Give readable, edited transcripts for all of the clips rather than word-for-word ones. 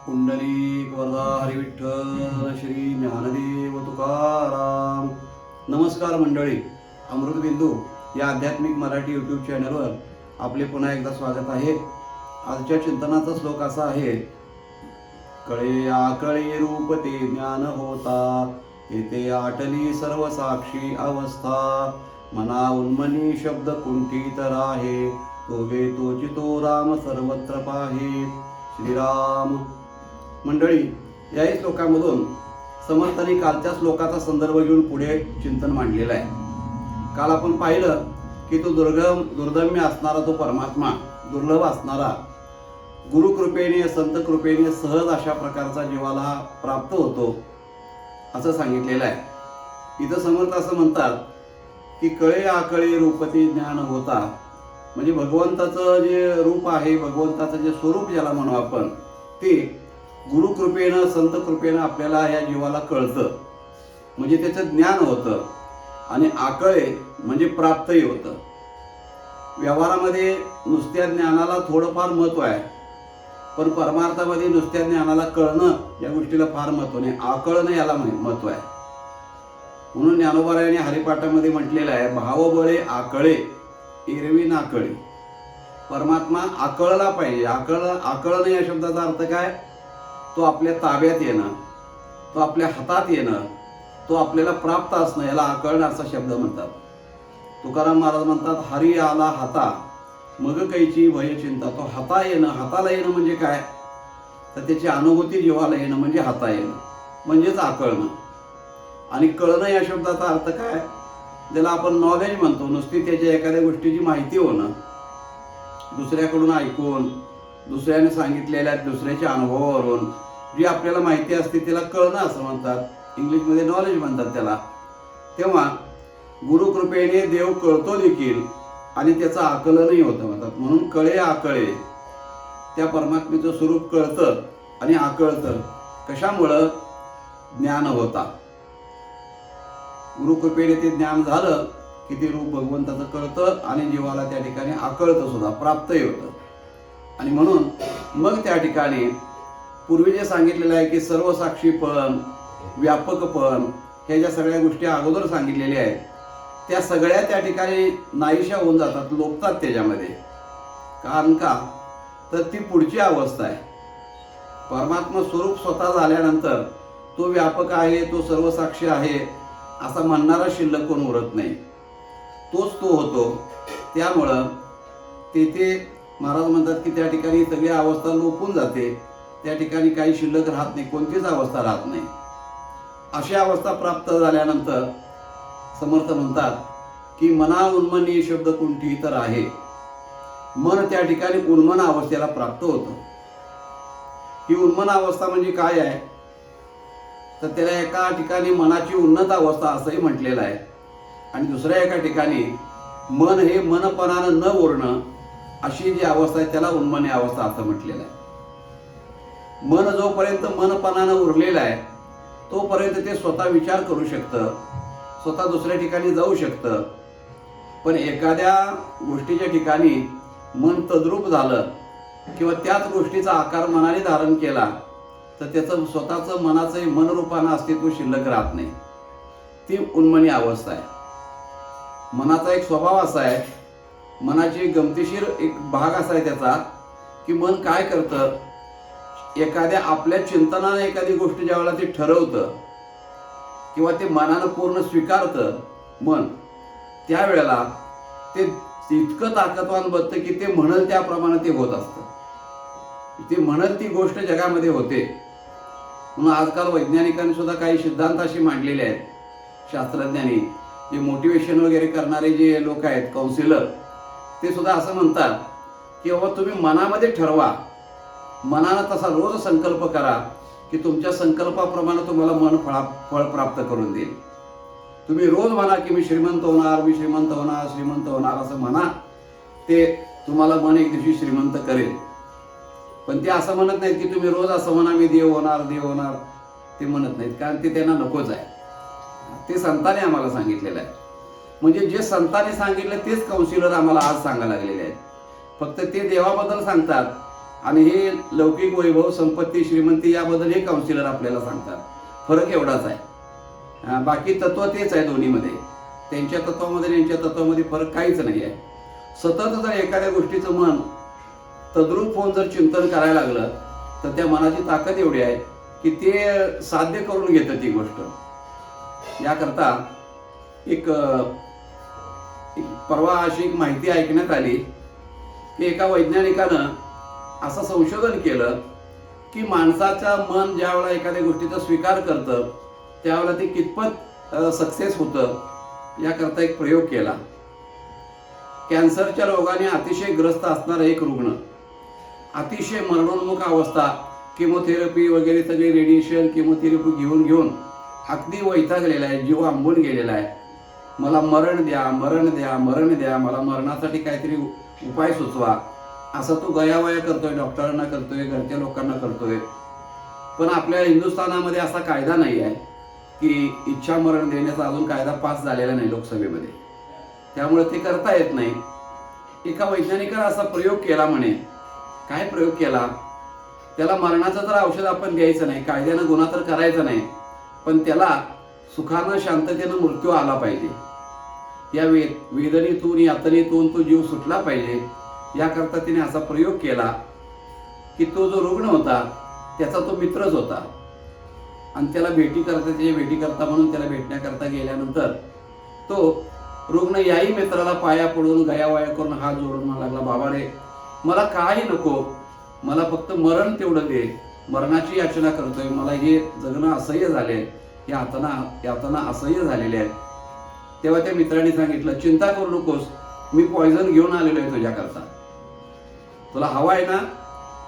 पुंडलिक वरदा हरी विठ्ठल श्री ज्ञानदेव तुकाराम. नमस्कार मंडळी, अमृतबिंदू या आध्यात्मिक मराठी यूट्यूब चॅनलवर आपले पुन्हा एकदा स्वागत आहे. आजच्या चिंतनाचा श्लोक असा आहे: कळे आकळे रूप ते ज्ञान होता, येथे आटली सर्व साक्षी अवस्था. मना उन्मनी शब्द कुंठित राहे, तो वे तोची तो राम सर्वत्र पाहे. श्रीराम. मंडळी, याही श्लोकामधून समर्थांनी कालच्या श्लोकाचा संदर्भ घेऊन पुढे चिंतन मांडलेलं आहे. काल आपण पाहिलं की तो दुर्दम्य असणारा तो परमात्मा, दुर्लभ असणारा, गुरुकृपेने संत कृपेने सहज अशा प्रकारचा जीवाला प्राप्त होतो असं सांगितलेलं आहे. इथं समर्थ असं म्हणतात की कळे आकळे रूपती ज्ञान होता, म्हणजे भगवंताचं जे रूप आहे, भगवंताचं जे स्वरूप ज्याला म्हणू आपण, ते गुरुकृपेनं संत कृपेनं आपल्याला या जीवाला कळतं, म्हणजे त्याचं ज्ञान होतं. आणि आकळे म्हणजे प्राप्तही होतं. व्यवहारामध्ये नुसत्या ज्ञानाला थोडंफार महत्त्व आहे, पण परमार्थामध्ये नुसत्या ज्ञानाला कळणं या गोष्टीला फार महत्त्व नाही, आकळणं याला महत्त्व आहे. म्हणून ज्ञानोबारायांनी हरिपाठामध्ये म्हटलेलं आहे: भावबळे आकळे एरवी नाकळे. परमात्मा आकळला पाहिजे. आकळणं या शब्दाचा अर्थ काय? तो आपल्या ताब्यात येणं, तो आपल्या हातात येणं, तो आपल्याला प्राप्त असणं, याला आकळणं असा शब्द म्हणतात. तुकाराम महाराज म्हणतात: हरी आला हाता, मग कैची भय चिंता. तो हाता येणं, हाताला येणं म्हणजे काय? तर त्याची अनुभूती जीवाला येणं म्हणजे हाता येणं, म्हणजेच आकळणं. आणि कळणं या शब्दाचा अर्थ काय? ज्याला आपण नॉलेज म्हणतो, नुसती त्याच्या एखाद्या गोष्टीची माहिती होणं, दुसऱ्याकडून ऐकून, दुसऱ्याने सांगितलेल्या दुसऱ्याच्या अनुभवावरून जी आपल्याला माहिती असते त्याला कळणं असं म्हणतात. इंग्लिशमध्ये नॉलेज म्हणतात त्याला. तेव्हा गुरुकृपेने देव कळतो देखील आणि त्याचं आकलनही होतं म्हणतात. म्हणून कळे आकळे, त्या परमात्मेचं स्वरूप कळतं आणि आकळतं. कशामुळं? ज्ञान होता. गुरुकृपेने ते ज्ञान झालं की ते रूप भगवंताचं कळतं आणि जीवाला त्या ठिकाणी आकळतं सुद्धा, प्राप्तही होतं. आणि म्हणून मग त्या ठिकाणी पूर्वी जे सांगितलेलं आहे की सर्व साक्षीपण, व्यापकपण, ह्या ज्या सगळ्या गोष्टी अगोदर सांगितलेल्या आहेत, त्या सगळ्या त्या ठिकाणी नाहीशा होऊन जातात, लोपतात त्याच्यामध्ये. कारण का? तर ती पुढची अवस्था आहे. परमात्मा स्वरूप स्वतः झाल्यानंतर तो व्यापक आहे, तो सर्वसाक्षी आहे असा म्हणणारा शिल्लक कोण उरत नाही, तोच तो होतो. त्यामुळं तेथे महाराज म्हणतात की त्या ठिकाणी सगळी अवस्था लोपून जाते, त्या ठिकाणी काही शिल्लक राहत नाही, कोणतीच अवस्था राहत नाही. अशी अवस्था प्राप्त झाल्यानंतर समर्थ म्हणतात की मना उन्मनी शब्द कुंठित आहे. मन त्या ठिकाणी उन्मन अवस्थेला प्राप्त होतं. ही उन्मन अवस्था म्हणजे काय आहे? तर त्याला एका ठिकाणी मनाची उन्नत अवस्था असंही म्हटलेलं आहे, आणि दुसऱ्या एका ठिकाणी मन हे मनपणानं न उरणं अशी जी अवस्था आहे त्याला उन्मनी अवस्था असं म्हटलेलं आहे. मन जोपर्यंत मनपणानं उरलेलं आहे तोपर्यंत ते स्वतः विचार करू शकतं, स्वतः दुसऱ्या ठिकाणी जाऊ शकतं. पण एखाद्या गोष्टीच्या ठिकाणी मन तद्रूप झालं किंवा त्याच गोष्टीचा आकार मनाने धारण केला तर त्याचं स्वतःचं मनाचं मनरूपानं अस्तित्व शिल्लक राहत नाही. ती उन्मनी अवस्था आहे. मनाचा एक स्वभाव असा आहे, मनाची गमतीशीर एक भाग असा आहे त्याचा, की मन काय करतं, एखाद्या आपल्या चिंतनाने एखादी गोष्ट ज्या वेळेला ते ठरवतं किंवा ते मनानं पूर्ण स्वीकारतं मन, त्यावेळेला ते इतकं ताकदवान बनतं की ते म्हणेल त्याप्रमाणे ते होत असतं. ते म्हणेल ती गोष्ट जगामध्ये होते. म्हणून आजकाल वैज्ञानिकांनी सुद्धा काही सिद्धांत अशी मांडलेले आहेत, शास्त्रज्ञांनी, जे मोटिवेशन वगैरे करणारे जे लोक आहेत, काउन्सिलर, ते सुद्धा असं म्हणतात की बाबा तुम्ही मनामध्ये ठरवा, मनानं तसा रोज संकल्प करा की तुमच्या संकल्पाप्रमाणे तुम्हाला मन फळ प्राप्त करून देईल. तुम्ही रोज म्हणा की मी श्रीमंत होणार, मी श्रीमंत होणार, श्रीमंत होणार असं म्हणा, ते तुम्हाला मन एक दिवशी श्रीमंत करेल. पण ते असं म्हणत नाहीत की तुम्ही रोज असं म्हणा मी देव होणार, देव होणार, ते म्हणत नाहीत, कारण ते त्यांना नकोच आहे. ते संतांनी आम्हाला सांगितलेलं आहे. म्हणजे जे संतांनी सांगितलं तेच काउन्सिलर आम्हाला आज सांगायला लागलेले आहेत. फक्त ते देवाबद्दल सांगतात आणि हे लौकिक वैभव, संपत्ती, श्रीमंती याबद्दल हे काउन्सिलर आपल्याला सांगतात. फरक एवढाच आहे. बाकी तत्व तेच आहे दोन्हीमध्ये. त्यांच्या तत्वामध्ये आणि यांच्या तत्वामध्ये फरक काहीच नाही आहे. सतत जर एखाद्या गोष्टीचं मन तद्रूप होऊन जर चिंतन करायला लागलं तर त्या मनाची ताकद एवढी आहे की ते साध्य करून घेतं ती गोष्ट. याकरता एक परवा अशी एक माहिती ऐकण्यात आली की एका वैज्ञानिकानं असं संशोधन केलं की माणसाचं मन ज्या वेळेला एखाद्या गोष्टीचा स्वीकार करतं त्यावेळेला ते कितपत सक्सेस होतं याकरता एक प्रयोग केला. कॅन्सरच्या रोगाने अतिशय ग्रस्त असणारा एक रुग्ण, अतिशय मरणोन्मुख अवस्था, केमोथेरपी वगैरे सगळे रेडिएशन केमोथेरपी घेऊन अगदी वैतागलेला आहे, जीव आंबून गेलेला आहे. मला मरण द्या, मरण द्या, मरण द्या, मला मरणासाठी काहीतरी उपाय सुचवा, असं तो गयावया करतोय, डॉक्टरांना करतोय, घरच्या लोकांना करतोय. पण आपल्या हिंदुस्थानामध्ये असा कायदा नाही आहे की इच्छा मरण देण्याचा अजून कायदा पास झालेला नाही लोकसभेमध्ये, त्यामुळे ते करता येत नाही. एका वैज्ञानिकाने असा प्रयोग केला म्हणे. काय प्रयोग केला? त्याला मरणाचं तर औषध आपण द्यायचं नाही, कायद्यानं गुन्हा तर करायचा नाही, पण त्याला सुखानं शांततेनं मृत्यू आला पाहिजे. या वेदनेतून यातनेतून तो जीव सुटला पाहिजे याकरता तिने असा प्रयोग केला की तो जो रुग्ण होता त्याचा तो मित्रच होता आणि त्याला भेटी करता म्हणून त्याला भेटण्याकरता गेल्यानंतर तो रुग्ण याही मित्राला पाया पडून गयावया करून हात जोडून म्हणायला लागला, बाबा रे मला काही नको, मला फक्त मरण तेवढं दे, मरणाची याचना करतोय, मला हे जगणं असह्य झाले, यातना असह्य झालेले आहेत. तेव्हा त्या मित्राने सांगितलं, चिंता करू नकोस, मी पॉइझन घेऊन आलेलो आहे तुझ्याकरता, तुला हवा आहे ना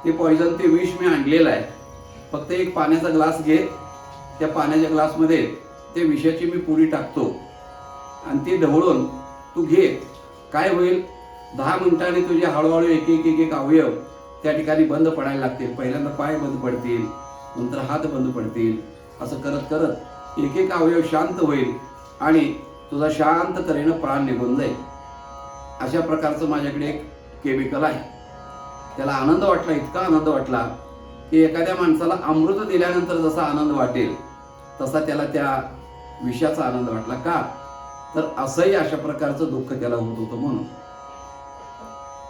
ते पॉइझन, ते विष मी आणलेलं आहे, फक्त एक पाण्याचा ग्लास घे, त्या पाण्याच्या ग्लासमध्ये ते विषाची मी पुडी टाकतो आणि ती ढवळून तू घे. काय होईल, 10 मिनिटांनी तुझे हळूहळू एक अवयव त्या ठिकाणी बंद पडायला लागतील. पहिल्यांदा पाय बंद पडतील, नंतर हात बंद पडतील, असं करत करत एक अवयव शांत होईल आणि तुझा शांत तऱ्हेनं प्राण निघून जाईल. अशा प्रकारचं माझ्याकडे एक केमिकल आहे. त्याला आनंद वाटला, इतका आनंद वाटला की एखाद्या माणसाला अमृत दिल्यानंतर जसा आनंद वाटेल तसा त्याला त्या विषयाचा आनंद वाटला. का तर असंही अशा प्रकारचं दुःख त्याला होत होतं म्हणून.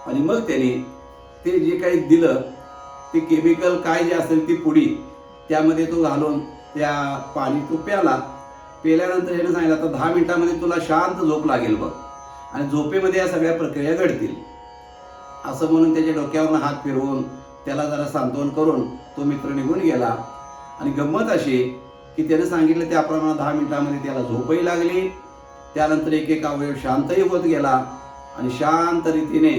आणि मग त्याने ते जे काही दिलं ते केमिकल काय जे असेल ती पुडी त्यामध्ये तो घालून त्या पाणी तो प्याल्यानंतर ह्याने सांगितलं, आता 10 मिनिटांमध्ये तुला शांत झोप लागेल बघ आणि झोपेमध्ये या सगळ्या प्रक्रिया घडतील, असं म्हणून त्याच्या डोक्यावरून हात फिरवून त्याला जरा सांत्वन करून तो मित्र निघून गेला. आणि गंमत अशी की त्याने सांगितलं त्याप्रमाणे 10 मिनिटांमध्ये त्याला झोपही लागली. त्यानंतर एक अवयव शांतही होत गेला आणि शांत रीतीने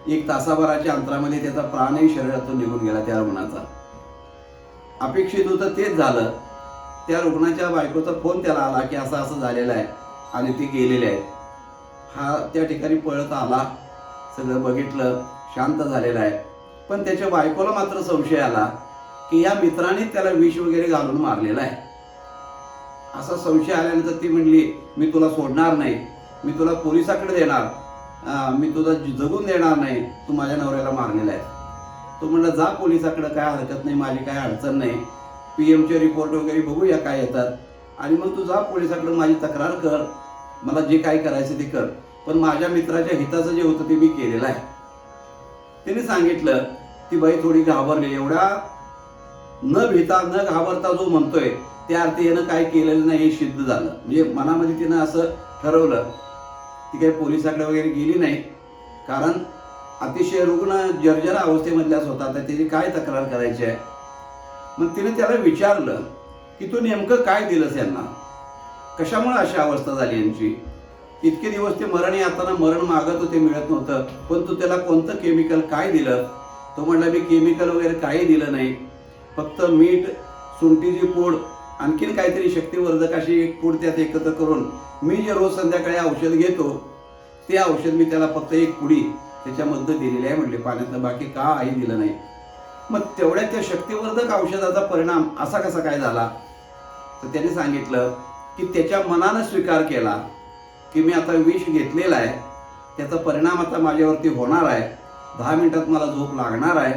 1 तासाभराच्या अंतरामध्ये त्याचा प्राणही शरीरातून निघून गेला त्या रुग्णाचा. अपेक्षित होतं तेच झालं. त्या रुग्णाच्या बायकोचा फोन त्याला आला की असं असं झालेलं आहे आणि ते गेलेले आहेत. हा त्या ठिकाणी पळत आला, सगळं बघितलं, शांत झालेला आहे. पण त्याच्या बायकोला मात्र संशय आला की या मित्राने त्याला विष वगैरे घालून मारलेला आहे. असा संशय आल्यानंतर ती म्हणली, मी तुला सोडणार नाही, मी तुला पोलिसाकडे देणार, मी तुझा जगून देणार नाही, तू माझ्या नवऱ्याला मारलेला आहे. तो म्हणला, जा पोलिसाकडे, काय हरकत नाही, माझी काय अडचण नाही, PM चे रिपोर्ट वगैरे बघूया काय येतात, आणि मग तू जा पोलिसाकडे, माझी तक्रार कर, मला जे काय करायचं ते कर, पण माझ्या मित्राच्या हिताचं जे होतं ते मी केलेलं आहे. त्याने सांगितलं. ती बाई थोडी घाबरली. एवढा न भीता न घाबरता जो म्हणतोय त्या अर्थी यानं काय केलेलं नाही हे सिद्ध झालं. म्हणजे मनामध्ये तिनं असं ठरवलं. ती काही पोलिसाकडे वगैरे गेली नाही, कारण अतिशय रुग्ण जर्जर अवस्थेमधल्याच होता, तर त्याची काय तक्रार करायची आहे. मग तिने त्याला विचारलं की तू नेमकं काय दिलंस यांना, कशामुळे अशी अवस्था झाली यांची, इतके दिवस ते मरण येताना मरण मागत होते, मिळत नव्हतं, पण तू त्याला कोणतं केमिकल काय दिलं. तो म्हणला, मी केमिकल वगैरे काही दिलं नाही, फक्त मीठ, सुंठीची पूड, आणखीन काहीतरी शक्तिवर्धक अशी एक पूड त्यात एकत्र करून मी जे रोज संध्याकाळी औषध घेतो ते औषध मी त्याला फक्त एक पुडी त्याच्यामध्ये दिलेली आहे म्हटले, पाण्यातलं बाकी काही दिलं नाही. मग तेवढ्या त्या शक्तिवर्धक औषधाचा परिणाम असा कसा काय झाला. तर त्याने सांगितलं की त्याच्या मनानं स्वीकार केला की मी आता विष घेतलेला आहे, त्याचा परिणाम आता माझ्यावरती होणार आहे, 10 मिनिटात मला झोप लागणार आहे,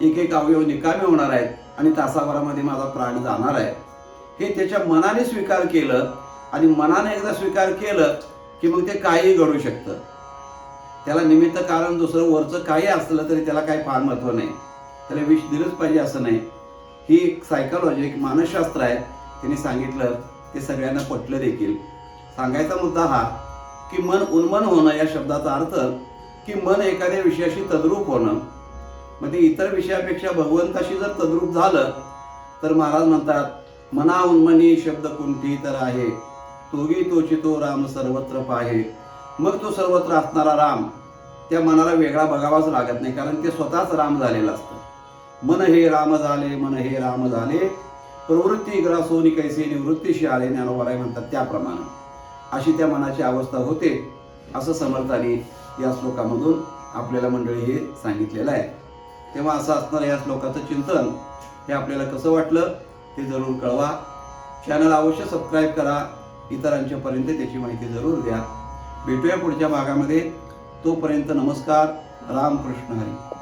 एक एक अवयव निकामी होणार आहेत आणि तासाभरामध्ये माझा प्राण जाणार आहे, हे त्याच्या मनाने स्वीकार केलं. आणि मनाने एकदा स्वीकार केलं की मग ते काही घडू शकतं. त्याला निमित्त कारण दुसरं वरचं काही असलं तरी त्याला काही फार महत्त्व नाही. त्याला विष दिलंच पाहिजे असं नाही. ही एक सायकॉलॉजी, एक मानसशास्त्र आहे. त्यांनी सांगितलं, ते सगळ्यांना पटलं देखील. सांगायचा मुद्दा हा की मन उन्मन होणं या शब्दाचा अर्थ की मन एखाद्या विषयाशी तद्रूप होणं. म्हणजे इतर विषयापेक्षा भगवंताशी जर तद्रूप झालं तर महाराज म्हणतात, मना उन्मनी शब्द कुंठी तर आहे, तोगी तोची तो राम सर्वत्र पाहे. मग तो सर्वत्र असणारा राम त्या मनाला वेगळा बघावाच लागत नाही, कारण ते स्वतःच राम झालेलं असतं. मन हे राम झाले, मन हे राम झाले, प्रवृत्ती ग्रासोनी कैसे निवृत्तीशी आले, ज्ञानोबाराय म्हणतात त्याप्रमाणे अशी त्या मनाची अवस्था होते, असं समर्थांनी या श्लोकामधून आपल्याला मंडळी हे सांगितलेलं आहे. तेव्हा असं असणारं या श्लोकाचं चिंतन हे आपल्याला कसं वाटलं ते जरूर कळवा. चॅनल अवश्य सबस्क्राईब करा, इतरांच्यापर्यंत त्याची माहिती जरूर द्या. भेटूया पुढच्या भागामध्ये. तोपर्यंत नमस्कार. रामकृष्ण हरी.